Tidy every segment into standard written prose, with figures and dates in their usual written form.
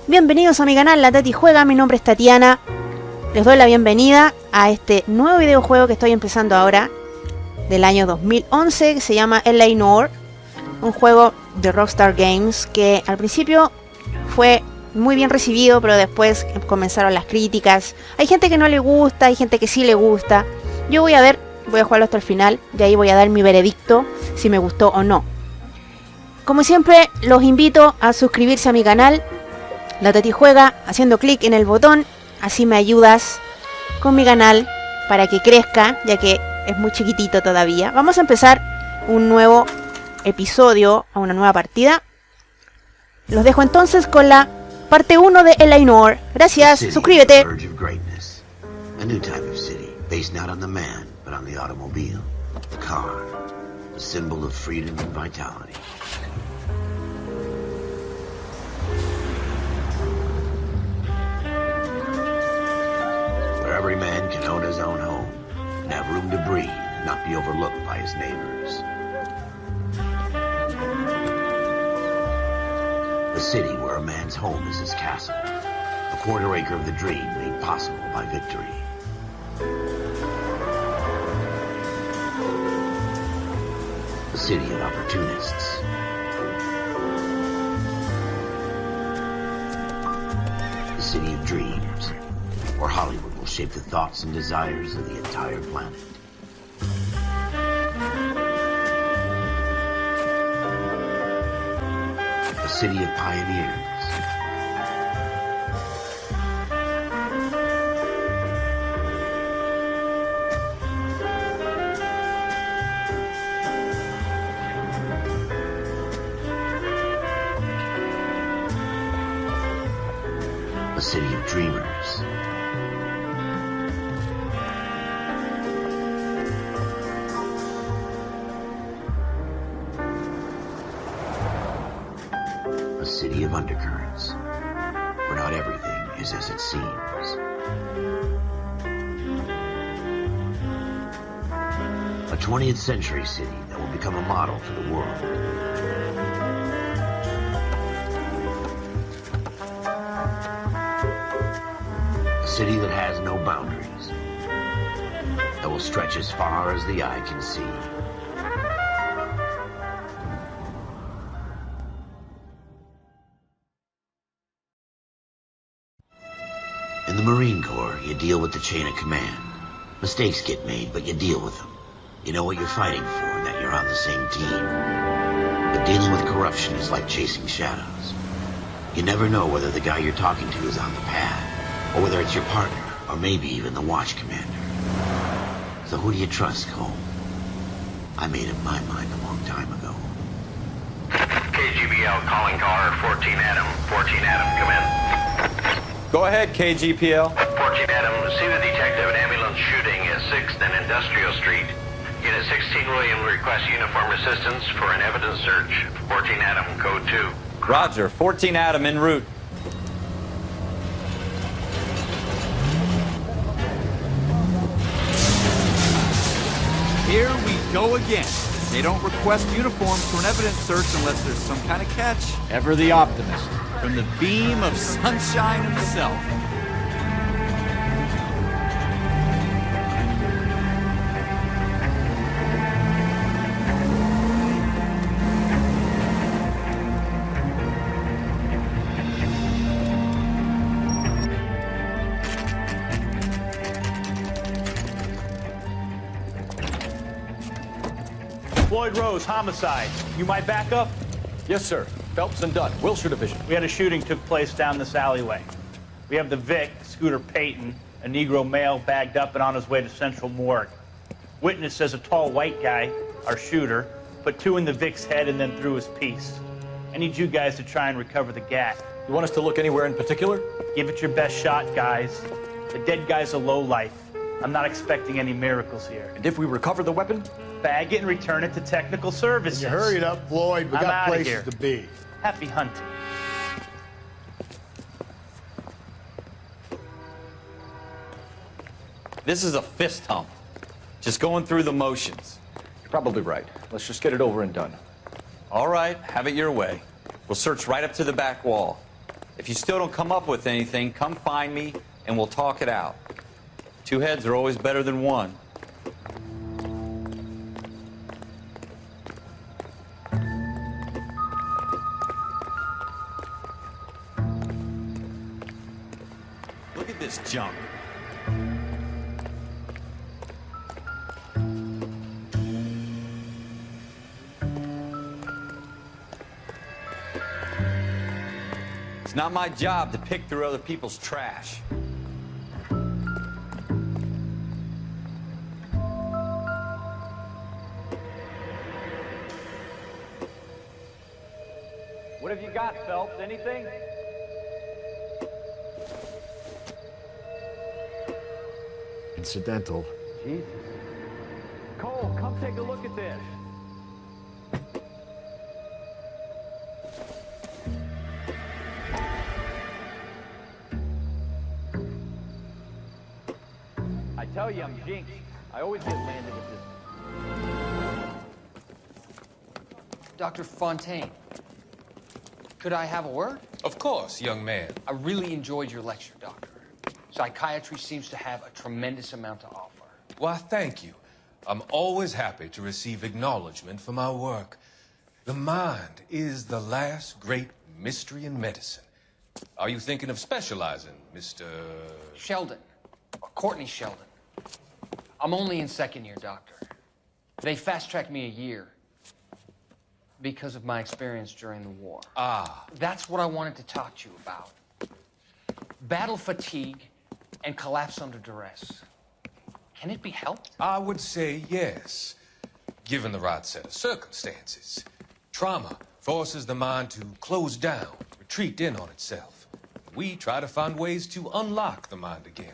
Bienvenidos a mi canal, La Tati Juega, mi nombre es Tatiana. Les doy la bienvenida a este nuevo videojuego que estoy empezando ahora, del año 2011, que se llama Noire. Un juego de Rockstar Games que al principio fue muy bien recibido, pero después comenzaron las críticas. Hay gente que no le gusta, hay gente que sí le gusta. Yo voy a jugarlo hasta el final, y ahí voy a dar mi veredicto, si me gustó o no. Como siempre, los invito a suscribirse a mi canal, La Tati Juega, haciendo clic en el botón. Así me ayudas con mi canal para que crezca, ya que es muy chiquitito todavía. Vamos a empezar un nuevo episodio, a una nueva partida. Los dejo entonces con la parte 1 de Noire. Gracias, suscríbete. Where every man can own his own home and have room to breathe and not be overlooked by his neighbors. A city where a man's home is his castle, a quarter acre of the dream made possible by victory. A city of opportunists. A city of dreams, where Hollywood will shape the thoughts and desires of the entire planet. A city of pioneers. A city of dreamers. A city of undercurrents, where not everything is as it seems. A 20th century city that will become a model for the world. A city that has no boundaries, that will stretch as far as the eye can see. In the Marine Corps, you deal with the chain of command. Mistakes get made, but you deal with them. You know what you're fighting for and that you're on the same team. But dealing with corruption is like chasing shadows. You never know whether the guy you're talking to is on the pad, or whether it's your partner, or maybe even the watch commander. So who do you trust, Cole? I made up my mind a long time ago. KGBL calling caller 14 Adam. 14 Adam, come in. Go ahead, KGPL. 14 Adam, see the detective at ambulance shooting at 6th and Industrial Street. Unit 16 William requests uniform assistance for an evidence search. 14 Adam, code 2. Roger, 14 Adam en route. Here we go again. They don't request uniforms for an evidence search unless there's some kind of catch. Ever the optimist. From the beam of sunshine himself. Floyd Rose, homicide. You my backup? Yes, sir. Phelps and Dunn, Wilshire Division. We had a shooting took place down this alleyway. We have the Vic, Scooter Payton, a Negro male bagged up and on his way to Central Morgue. Witness says a tall white guy, our shooter, put 2 in the Vic's head and then threw his piece. I need you guys to try and recover the gat. You want us to look anywhere in particular? Give it your best shot, guys. The dead guy's a lowlife. I'm not expecting any miracles here. And if we recover the weapon? Bag it and return it to technical services. You hurry it up, Floyd. We I'm got outta places here. to be. Happy hunting. This is a fist hump. Just going through the motions. You're probably right. Let's just get it over and done. All right, have it your way. We'll search right up to the back wall. If you still don't come up with anything, come find me and we'll talk it out. Two heads are always better than one. Look at this junk. It's not my job to pick through other people's trash. What have you got, Phelps? Anything? Incidental. Jesus. Cole, come take a look at this. I tell you, I'm jinxed. I always get landed with this. Dr. Fontaine, could I have a word? Of course, young man. I really enjoyed your lecture, Doctor. Psychiatry seems to have a tremendous amount to offer. Why, thank you. I'm always happy to receive acknowledgement for my work. The mind is the last great mystery in medicine. Are you thinking of specializing, Mr. Sheldon, or Courtney Sheldon. I'm only in second year, Doctor. They fast-tracked me a year because of my experience during the war. Ah. That's what I wanted to talk to you about. Battle fatigue and collapse under duress. Can it be helped? I would say yes, given the right set of circumstances. Trauma forces the mind to close down, retreat in on itself. We try to find ways to unlock the mind again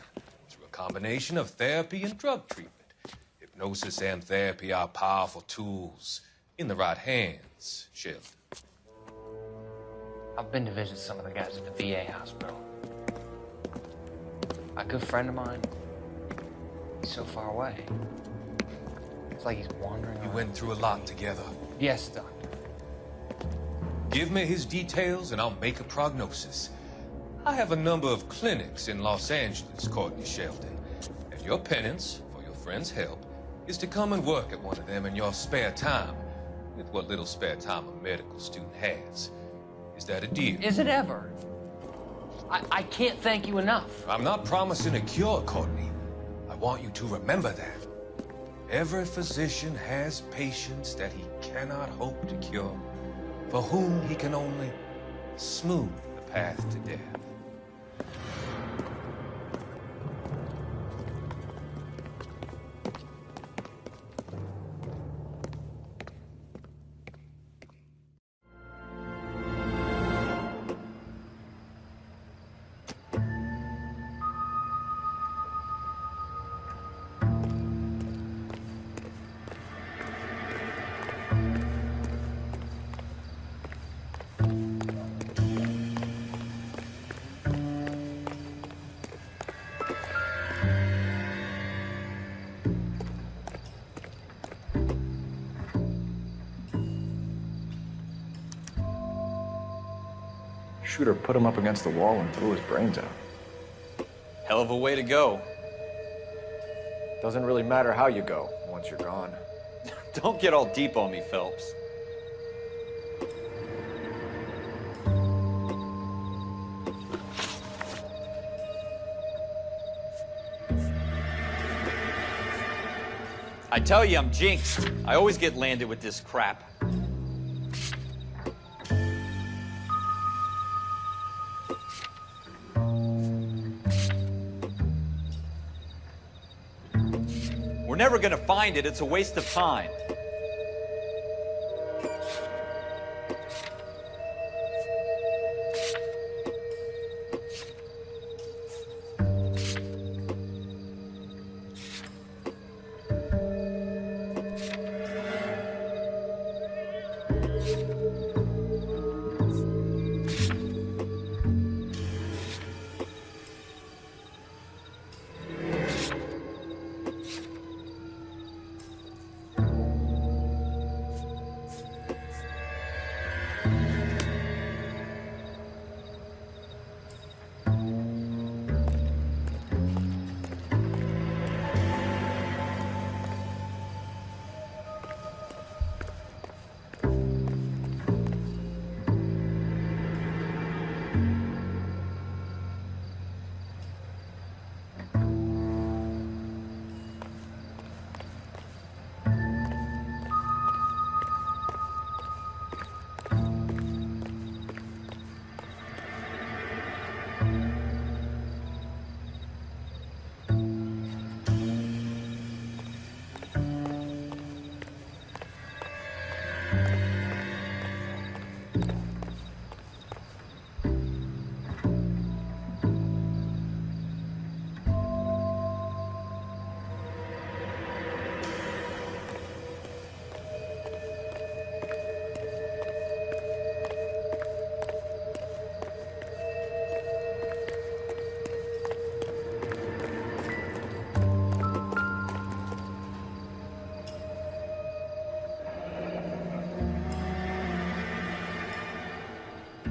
through a combination of therapy and drug treatment. Hypnosis and therapy are powerful tools in the right hands, Sheldon. I've been to visit some of the guys at the VA hospital. A good friend of mine, he's so far away. It's like he's wandering You around. went through a lot together. Yes, Doctor. Give me his details and I'll make a prognosis. I have a number of clinics in Los Angeles, Courtney Sheldon. And your penance, for your friend's help, is to come and work at one of them in your spare time, with what little spare time a medical student has. Is that a deal? Is it ever? I can't thank you enough. I'm not promising a cure, Courtney. I want you to remember that. Every physician has patients that he cannot hope to cure, for whom he can only smooth the path to death. Shooter put him up against the wall and blew his brains out. Hell of a way to go. Doesn't really matter how you go once you're gone. Don't get all deep on me, Phelps. I tell you, I'm jinxed. I always get landed with this crap. We're never gonna find it. It's a waste of time.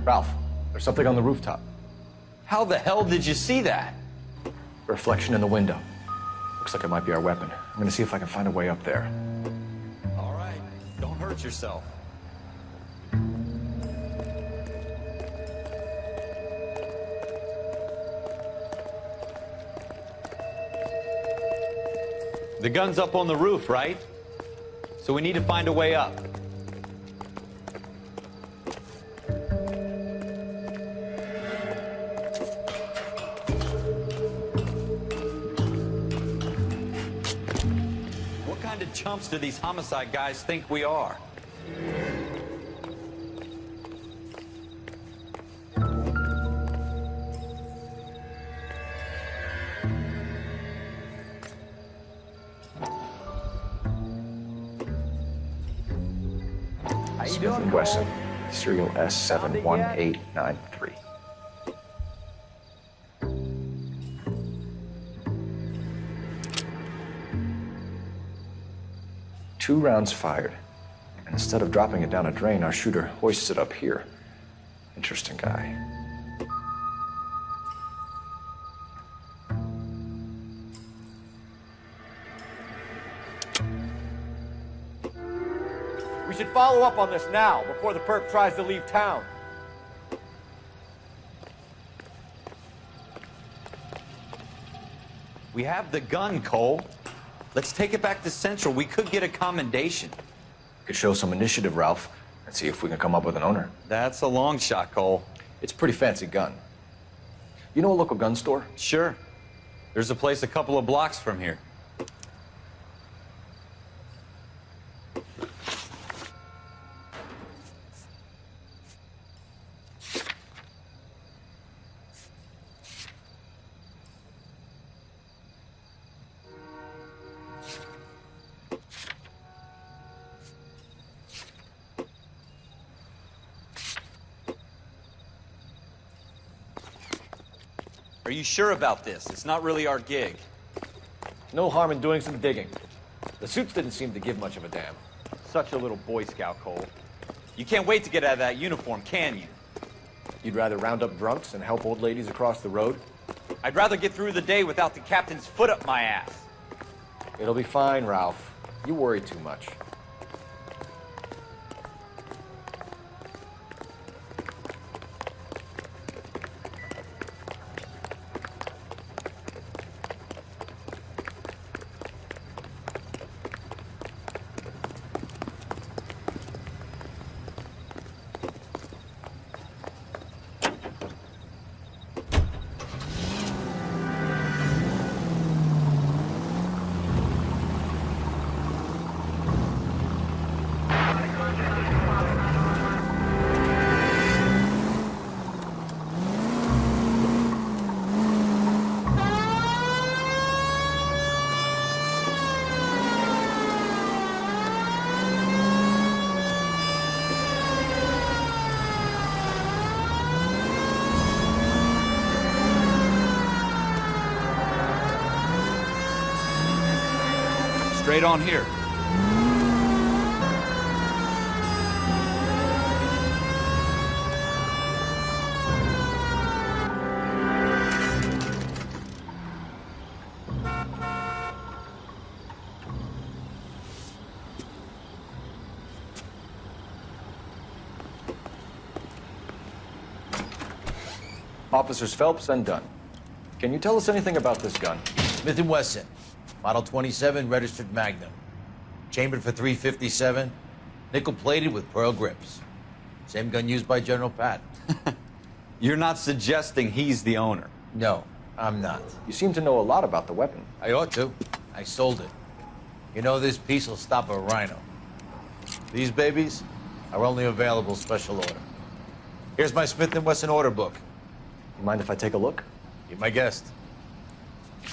Ralph, there's something on the rooftop. How the hell did you see that? Reflection in the window. Looks like it might be our weapon. I'm gonna see if I can find a way up there. All right, don't hurt yourself. The gun's up on the roof, right? So we need to find a way up. What kind of chumps do these homicide guys think we are? Smith & Wesson, serial S71893. Two rounds fired, and instead of dropping it down a drain, our shooter hoists it up here. Interesting guy. We should follow up on this now, before the perp tries to leave town. We have the gun, Cole. Let's take it back to Central. We could get a commendation. Could show some initiative, Ralph, and see if we can come up with an owner. That's a long shot, Cole. It's a pretty fancy gun. You know a local gun store? Sure. There's a place a couple of blocks from here. Are you sure about this? It's not really our gig. No harm in doing some digging. The suits didn't seem to give much of a damn. Such a little Boy Scout, Cole. You can't wait to get out of that uniform, can you? You'd rather round up drunks and help old ladies across the road? I'd rather get through the day without the captain's foot up my ass. It'll be fine, Ralph. You worry too much. Straight on here. Officers Phelps and Dunn. Can you tell us anything about this gun? Smith & Wesson, Model 27, registered Magnum. Chambered for .357, nickel-plated with pearl grips. Same gun used by General Pat. You're not suggesting he's the owner? No, I'm not. You seem to know a lot about the weapon. I ought to. I sold it. You know, this piece will stop a rhino. These babies are only available special order. Here's my Smith & Wesson order book. You mind if I take a look? Be my guest.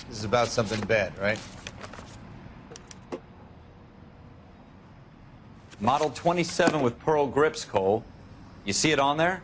This is about something bad, right? Model 27 with pearl grips, Cole. You see it on there?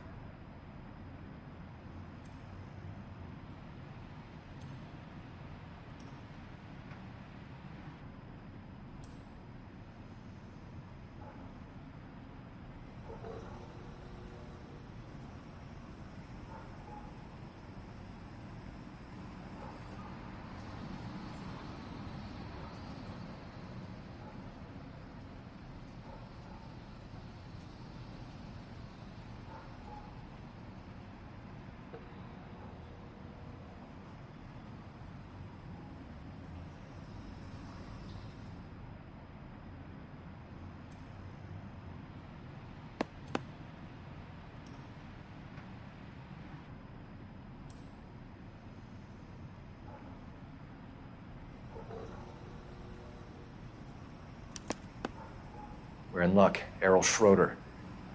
You're in luck. Errol Schroeder,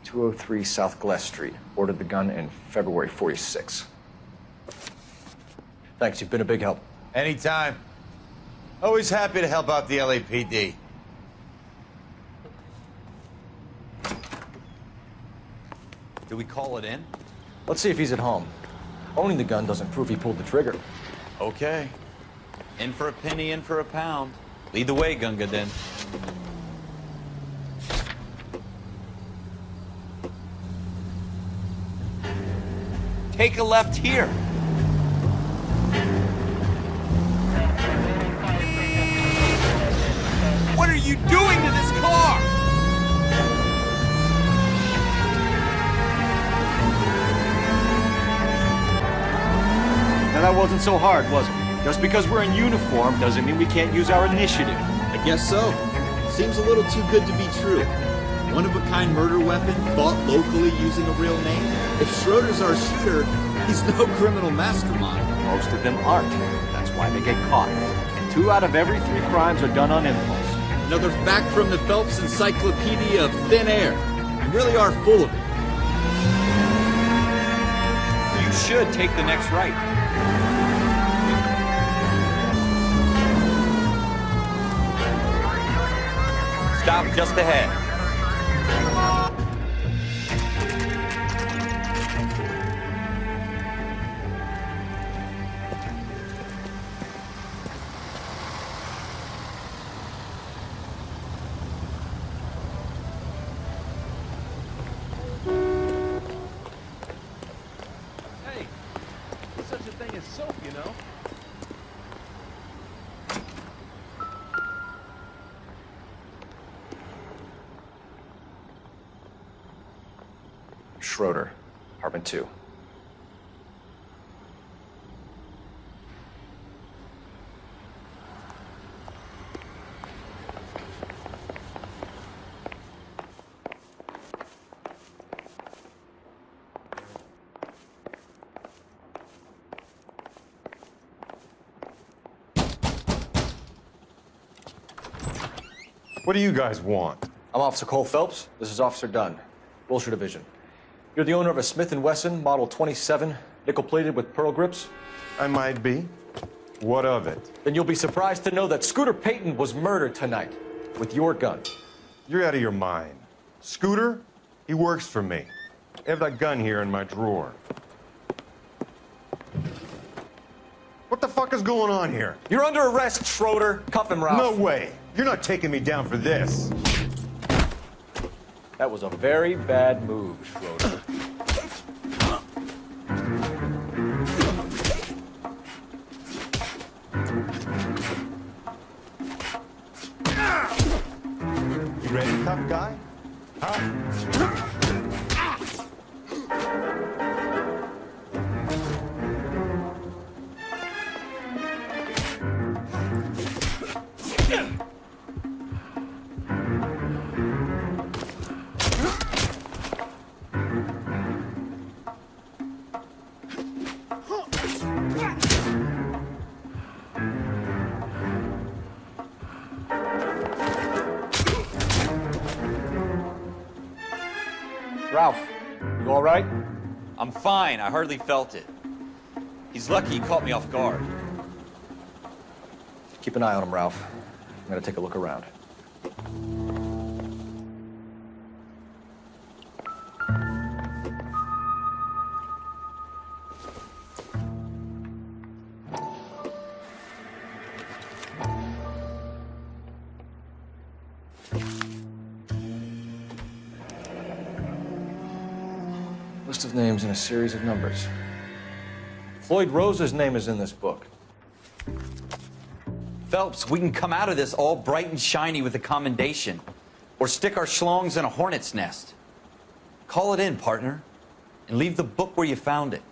203 South Glass Street. Ordered the gun in February 46. Thanks, you've been a big help. Anytime. Always happy to help out the LAPD. Do we call it in? Let's see if he's at home. Owning the gun doesn't prove he pulled the trigger. Okay. In for a penny, in for a pound. Lead the way, Gunga, then. Take a left here. What are you doing to this car? Now that wasn't so hard, was it? Just because we're in uniform doesn't mean we can't use our initiative. I guess so. Seems a little too good to be true. One-of-a-kind murder weapon bought locally using a real name? If Schroeder's our shooter, he's no criminal mastermind. Most of them aren't. That's why they get caught. And 2 out of every 3 crimes are done on impulse. Another fact from the Phelps Encyclopedia of Thin Air. You really are full of it. You should take the next right. Stop just ahead. Hey, there's such a thing as soap, you know? Schroeder, apartment 2. What do you guys want? I'm Officer Cole Phelps. This is Officer Dunn, Wilshire Division. You're the owner of a Smith & Wesson Model 27, nickel-plated with pearl grips? I might be. What of it? Then you'll be surprised to know that Scooter Payton was murdered tonight with your gun. You're out of your mind. Scooter? He works for me. I have that gun here in my drawer. What the fuck is going on here? You're under arrest, Schroeder. Cuff him, Ralph. No way. You're not taking me down for this. That was a very bad move, Schroeder. You ready, tough guy? Huh? Ralph, you all right? I'm fine. I hardly felt it. He's lucky he caught me off guard. Keep an eye on him, Ralph. I'm gonna take a look around. List of names and a series of numbers. Floyd Rose's name is in this book. Phelps, we can come out of this all bright and shiny with a commendation. Or stick our schlongs in a hornet's nest. Call it in, partner. And leave the book where you found it.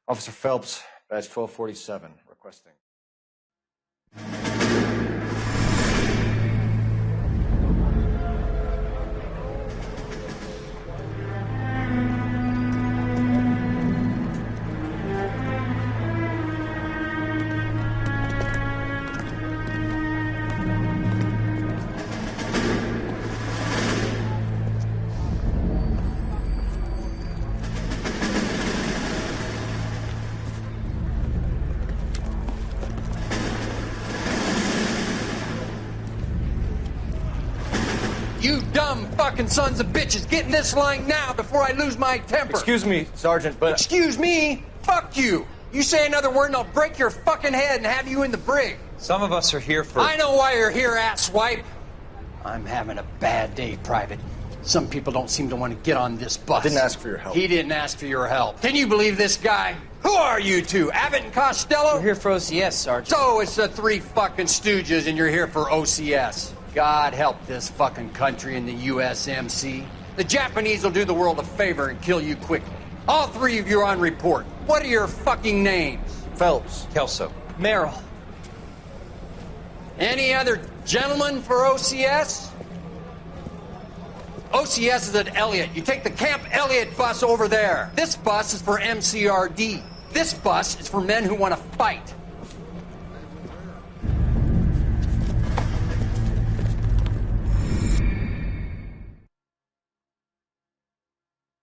Officer Phelps, badge 1247, requesting. You dumb fucking sons of bitches, get in this line now before I lose my temper. Excuse me, Sergeant, but... Excuse me? Fuck you. You say another word and I'll break your fucking head and have you in the brig. Some of us are here for... I know why you're here, asswipe. I'm having a bad day, Private. Some people don't seem to want to get on this bus. I didn't ask for your help. He didn't ask for your help. Can you believe this guy? Who are you two? Abbott and Costello? We're here for OCS, Sergeant. So it's the three fucking stooges and you're here for OCS. God help this fucking country and the USMC. The Japanese will do the world a favor and kill you quickly. All three of you are on report. What are your fucking names? Phelps. Kelso. Merrill. Any other gentlemen for OCS? OCS is at Elliott. You take the Camp Elliott bus over there. This bus is for MCRD. This bus is for men who want to fight.